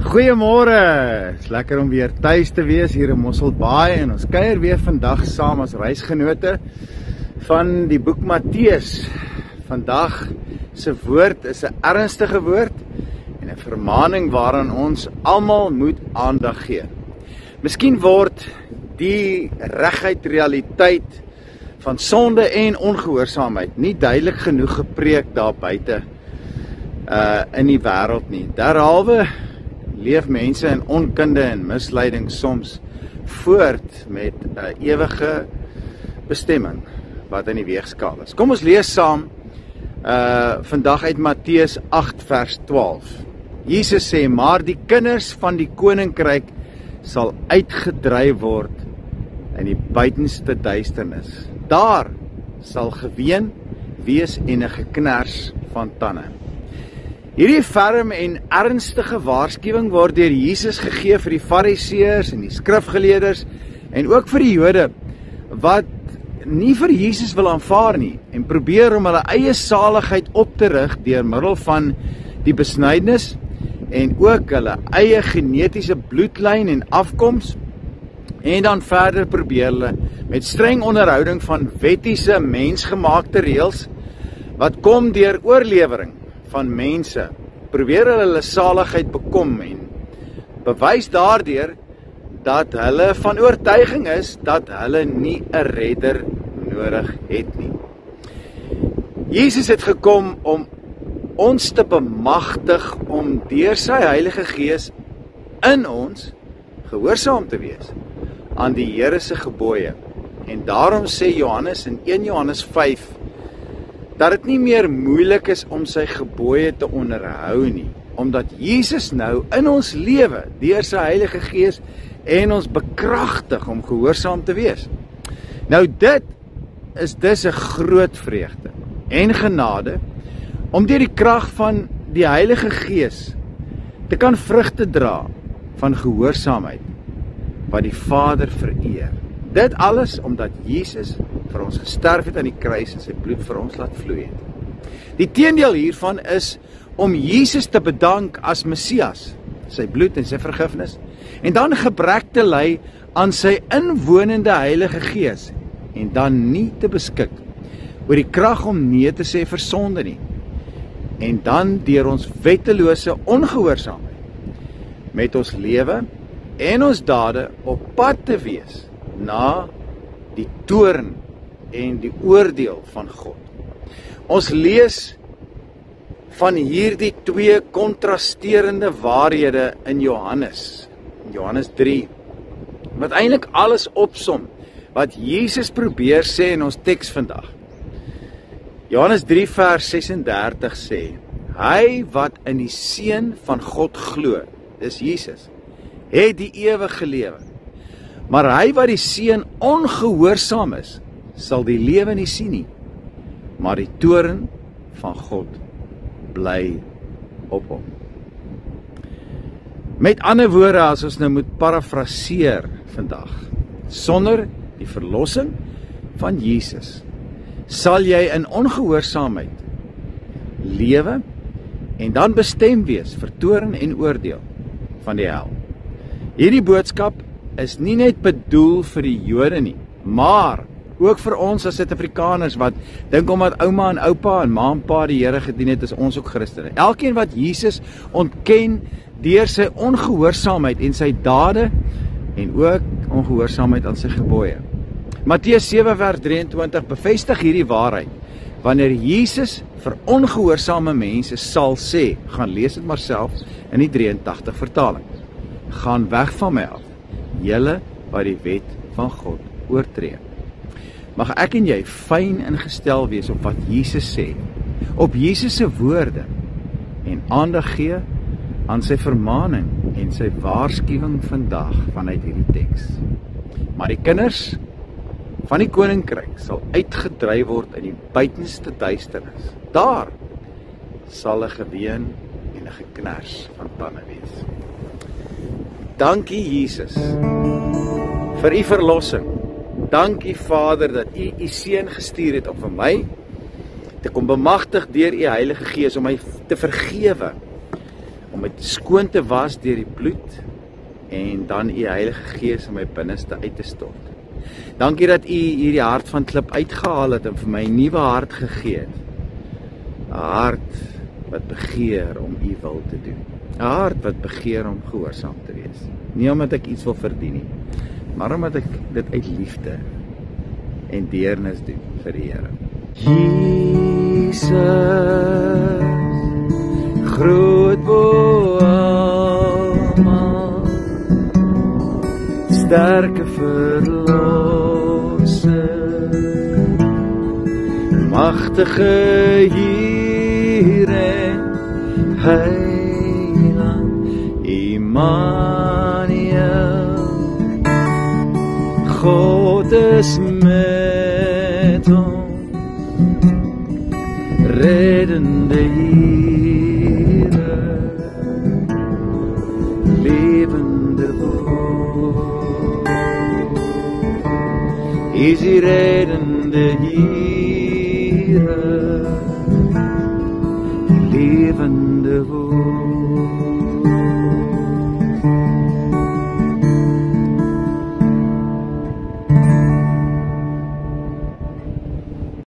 Goeiemôre, is lekker om weer thuis te wees hier in Mosselbaai en ons kuier weer vandag saam as reisgenote van die boek Matteus. Vandag se woord is 'n ernstige woord en 'n vermaaning waaraan ons almal moet aandag gee. Miskien word die reguit realiteit van sonde en ongehoorsaamheid nie duidelik genoeg gepreek daar buite in die wêreld nie. Derhalwe leef mense in onkunde en misleiding soms voort met 'n ewige bestemming wat in die weegskaal is. Kom ons lees saam vandag uit Matteus 8 vers 12. Jesus sê, maar die kinders van die koninkryk sal uitgedryf word in die buitenste duisternis. Daar sal geween wees en 'n geknars van tande. Hierdie ferm en ernstige waarskuwing word deur Jesus gegee vir die Fariseërs en die skrifgeleerders en ook vir die Jode wat nie vir Jesus wil aanvaar nie en probeer om hulle eie saligheid op te rig deur middel van die besnydenis en ook hulle eie genetiese bloedlyn en afkoms en dan verder probeer hulle met streng onderhouding van wettiese mensgemaakte reëls wat kom deur oorlewering van mense, probeer hulle saligheid bekom en bewys daardeur dat hulle van oortuiging is dat hulle nie 'n redder nodig het nie. Jesus het gekom om ons te bemagtig om deur sy Heilige Gees in ons gehoorsaam te wees aan die Here se gebooie. En daarom sê Johannes in 1 Johannes 5 dat dit nie meer moeilik is om sy gebooie te onderhou nie, omdat Jesus nou in ons lewe deur sy Heilige Gees en ons bekragtig om gehoorsaam te wees. Nou dit is dus 'n groot vreugde en genade om deur die krag van die Heilige Gees te kan vrugte dra van gehoorsaamheid wat die Vader vereer. Dit alles omdat Jesus vir ons gesterf het aan die kruis en sy bloed vir ons laat vloei het. Die teendeel hiervan is om Jesus te bedank as Messias, sy bloed en sy vergifnis, en dan gebrek te ly aan sy inwonende Heilige Gees, en dan nie te beskik oor die krag om nee te sê vir sonde nie, en dan deur ons wettelose ongehoorsaamheid met ons lewe en ons dade op pad te wees na die toorn en die oordeel van God. Ons lees van hierdie twee kontrasterende waarhede in Johannes 3, wat eintlik alles opsom wat Jesus probeer sê in ons teks vandag. Johannes 3 vers 36 sê, hy wat in die Seun van God glo, dis Jesus, het die ewige lewe. Maar hy wat die Seun ongehoorsaam is, sal die lewe nie sien nie, maar die toorn van God bly op hom. Met ander woorde, as ons nou moet parafraseer vandag, sonder die verlossing van Jesus, sal jy in ongehoorsaamheid lewe en dan bestem wees vir toorn en oordeel van die hel. Hierdie boodskap is nie net bedoel vir die Jode nie, maar ook vir ons as Suid-Afrikaners wat dink omdat ouma en oupa en ma en pa die Here gedien het, is ons ook Christene. Elkeen wat Jesus ontken deur sy ongehoorsaamheid en sy dade en ook ongehoorsaamheid aan sy gebooie. Matteus 7 vers 23 bevestig hierdie waarheid. Wanneer Jesus vir ongehoorsame mense sal sê, gaan lees dit maar self in die 83 vertaling. Gaan weg van my af, julle wat die wet van God oortree. Mag ek en jy fyn ingestel wees op wat Jesus sê, op Jesus se woorde en aandag gee aan sy vermaaning en sy waarskuwing vandag vanuit hierdie teks. Maar die kinders van die koninkryk sal uitgedryf word in die buitenste duisternis. Daar sal 'n geween en 'n geknars van tande wees. Dankie Jesus vir u verlossing. Dankie Vader dat u u Seun gestuur het om vir my te kom bemagtig deur u Heilige Gees om my te vergewe, om my skoon te was deur die bloed en dan u Heilige Gees in my binneste uit te stort. Dankie dat u hierdie hart van klip uitgehaal het en vir my 'n nuwe hart gegee het. 'n Hart wat begeer om u wil te doen. 'n Hart wat begeer om gehoorsaam te wees. Nie omdat ek iets wil verdien nie, maar omdat ek dit uit liefde en deernis doen vir die Here. Jesus, groot bo almal, sterke verlosser, magtige Here, Heiland Immanuel, God is met ons, reddende Here, levende woord, is die reddende Here, levende woord.